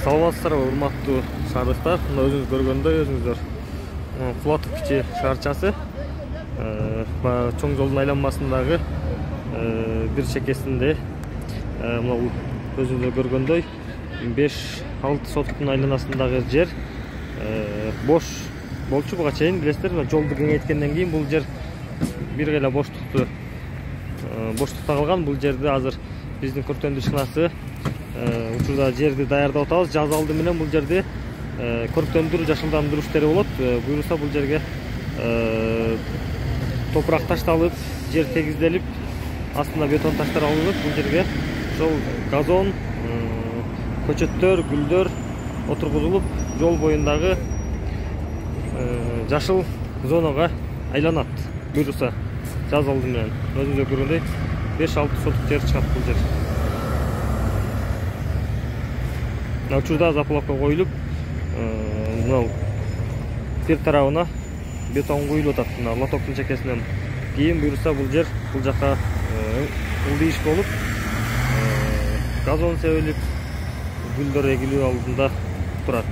Саламатсыздарбы урматтуу шаардыктар. Мына өзүңүз көргөндөй өзүңүздөр Кулатов кичи шаарчасы чоң жолдун айланмасындагы бир чекесинде мына өзүңүздөр көргөндөй 5-6 соттуктун айланасындагы жер бош болчу буга чейин, билесиздер. Жолду кеңейткенден кийин бул жер бир гана боштукта калган. Бул жерди азыр биздин көрктөндүрүшчүнасы учурда жерди даярдап атабыз. Жаз алды менен бул жерди көрктөндүрүү, жашылдандыруу иштери болот. Буюрса бул жерге топурак ташталып, жер тегизделип, астына бетон таштар алынып, бул жерге ошол газон, көчөттөр, гүлдөр отургузулуп, жол боюндагы жашыл зонага айланат. Буюрса жаз алды менен өзүңүздөр көргөндөй 5-6 сотук жер чыгат бул жер. Учурда заплатка коюлуп, мына бир тарабына бетон куюлуп атат. Мына лотоктун чекесинен кийин буюрса бул жер бул жака ылдый иш болуп, газон себилип, гүлдөр эгилүү алдында турат.